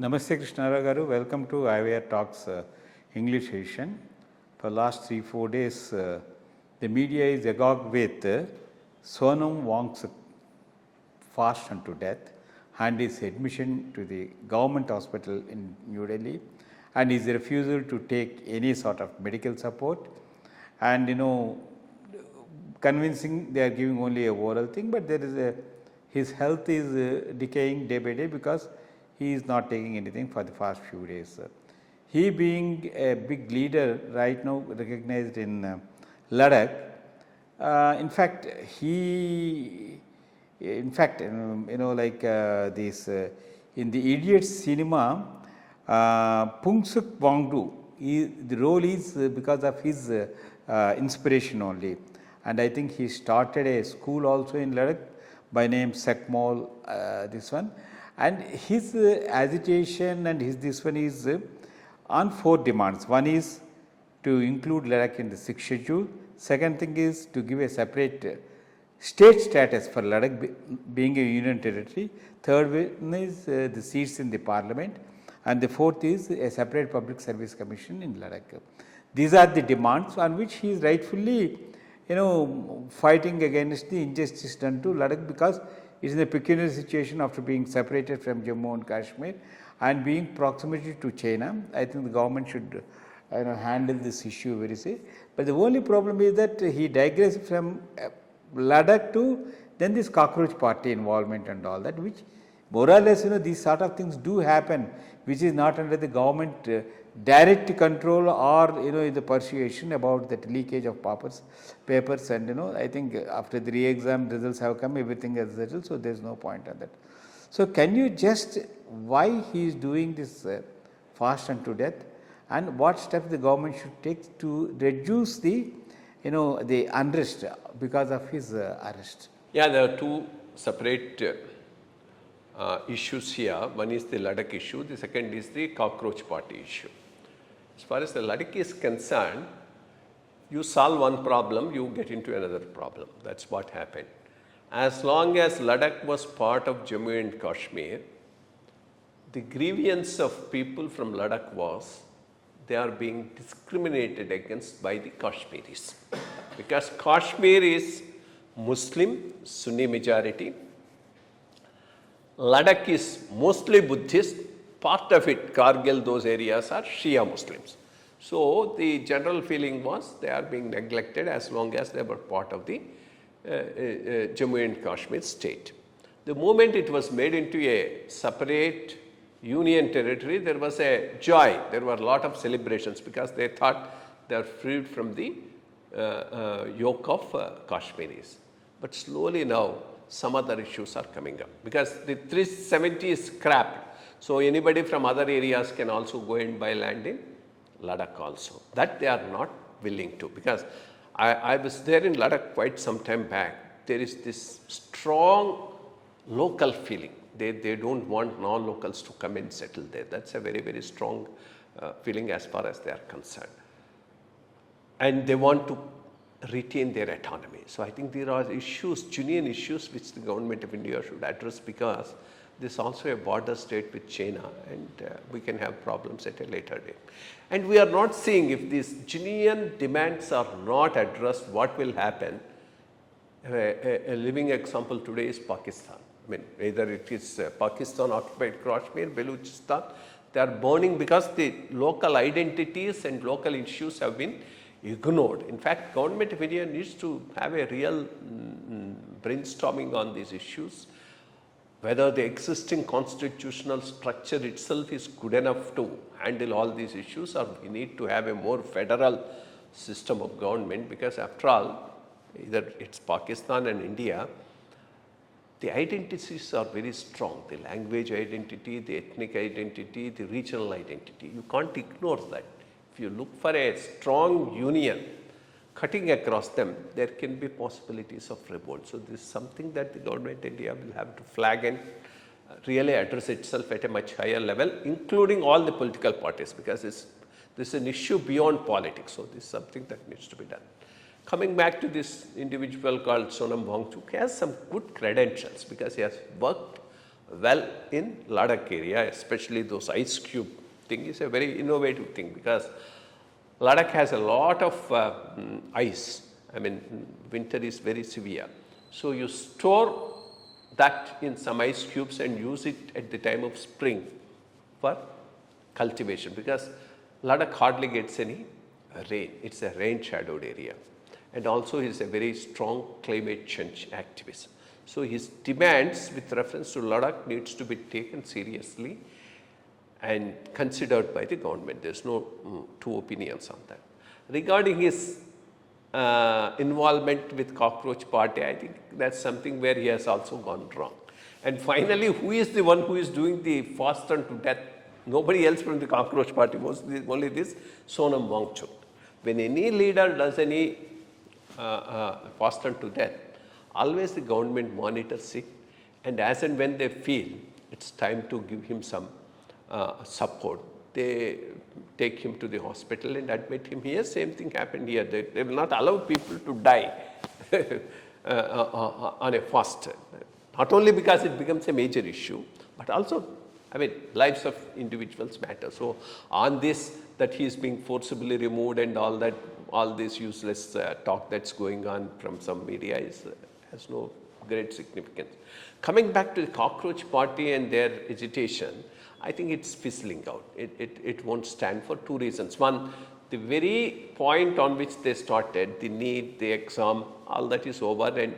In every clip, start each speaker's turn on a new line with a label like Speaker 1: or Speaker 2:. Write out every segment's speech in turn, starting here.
Speaker 1: Namaste Krishna Rao garu. Welcome to IYRTalks English edition. For last 3-4 days, the media is agog with Sonam Wangchuk fast unto death and his admission to the government hospital in New Delhi and his refusal to take any sort of medical support, and convincing they are giving only a oral thing, but there is his health is decaying day by day because he is not taking anything for the past few days. He being a big leader right now recognized in Ladakh, in fact this in the Idiot cinema, Pungsuk Wangdu, the role is because of his inspiration only, and I think he started a school also in Ladakh by name Sekmol, this one, and his agitation and his this one is on 4 demands. One is to include Ladakh in the 6th schedule. Second thing is to give a separate state status for Ladakh being a union territory. Third one is the seats in the parliament, and the fourth is a separate public service commission in Ladakh. These are the demands on which he is rightfully fighting against the injustice done to Ladakh, because it is in a peculiar situation after being separated from Jammu and Kashmir and being proximity to China. I think the government should handle this issue very seriously. But the only problem is that he digressed from Ladakh to then this cockroach party involvement and all that, which more or less these sort of things do happen, which is not under the government direct control or in the persuasion about that leakage of papers, and I think after the re-exam results have come, everything has settled, so there is no point on that. So can you just why he is doing this fast unto death, and what steps the government should take to reduce the the unrest because of his arrest?
Speaker 2: Yeah, there are two separate issues here. One is the Ladakh issue, the second is the cockroach party issue. As far as the Ladakh is concerned, you solve one problem, you get into another problem. That's what happened. As long as Ladakh was part of Jammu and Kashmir, the grievance of people from Ladakh was they are being discriminated against by the Kashmiris. Because Kashmir is Muslim, Sunni majority. Ladakh is mostly Buddhist. Part of it, Kargil, those areas are Shia Muslims. So the general feeling was they are being neglected as long as they were part of the Jammu and Kashmir state. The moment it was made into a separate union territory, there was a joy. There were a lot of celebrations because they thought they are freed from the yoke of Kashmiris. But slowly now some other issues are coming up because the 370 is scrapped. So anybody from other areas can also go and buy land in Ladakh also. That they are not willing to, because I was there in Ladakh quite some time back. There is this strong local feeling. They don't want non-locals to come and settle there. That's a very, very strong feeling as far as they are concerned. And they want to retain their autonomy. So I think there are issues, genuine issues, which the government of India should address, because this is also a border state with China, and we can have problems at a later date. And we are not seeing, if these genuine demands are not addressed, what will happen. A living example today is Pakistan. I mean, either it is Pakistan occupied Kashmir, Baluchistan, they are burning because the local identities and local issues have been ignored. In fact, government of India needs to have a real brainstorming on these issues, whether the existing constitutional structure itself is good enough to handle all these issues, or we need to have a more federal system of government, because after all, either it's Pakistan and India, the identities are very strong, the language identity, the ethnic identity, the regional identity. You can't ignore that. If you look for a strong union cutting across them, there can be possibilities of revolt. So this is something that the government of India will have to flag and really address itself at a much higher level, including all the political parties, because this is an issue beyond politics. So this is something that needs to be done. Coming back to this individual called Sonam Wangchuk, he has some good credentials because he has worked well in Ladakh area, especially those ice cube thing is a very innovative thing, because Ladakh has a lot of ice. I mean, winter is very severe. So you store that in some ice cubes and use it at the time of spring for cultivation, because Ladakh hardly gets any rain. It's a rain shadowed area. And also he is a very strong climate change activist. So his demands with reference to Ladakh needs to be taken seriously and considered by the government. There is no two opinions on that. Regarding his involvement with Cockroach Party, I think that's something where he has also gone wrong. And finally, who is the one who is doing the fast turn to death? Nobody else from the Cockroach Party, was only this Sonam Wangchuk. When any leader does any fast turn to death, always the government monitors it, and as and when they feel it's time to give him some support, they take him to the hospital and admit him here. Same thing happened here. They will not allow people to die on a fast. Not only because it becomes a major issue, but also, I mean, lives of individuals matter. So on this, that he is being forcibly removed and all that, all this useless talk that's going on from some media has no great significance. Coming back to the Cockroach Party and their agitation, I think it's fizzling out. It won't stand for two reasons. One, the very point on which they started, the NEET, the exam, all that is over, and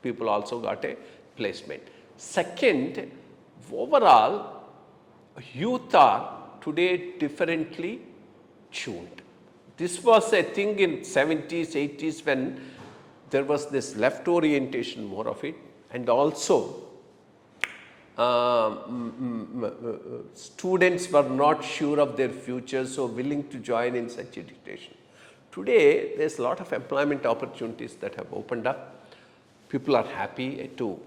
Speaker 2: people also got a placement. Second, overall, youth are today differently tuned. This was a thing in 70s, 80s when there was this left orientation, more of it, and also students were not sure of their future, so willing to join in such agitation. Today, there's a lot of employment opportunities that have opened up. People are happy to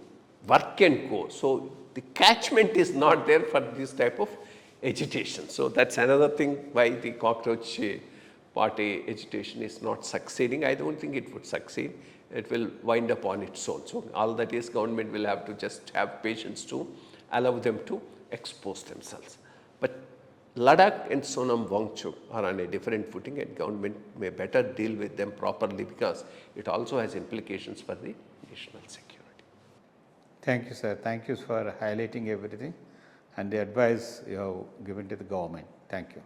Speaker 2: work and go. So the catchment is not there for this type of agitation. So that's another thing why the Cockroach Party agitation is not succeeding. I don't think it would succeed. It will wind up on its own. So all that is, government will have to just have patience to allow them to expose themselves. But Ladakh and Sonam Wangchuk are on a different footing, and government may better deal with them properly, because it also has implications for the national security.
Speaker 1: Thank you, sir. Thank you for highlighting everything and the advice you have given to the government. Thank you.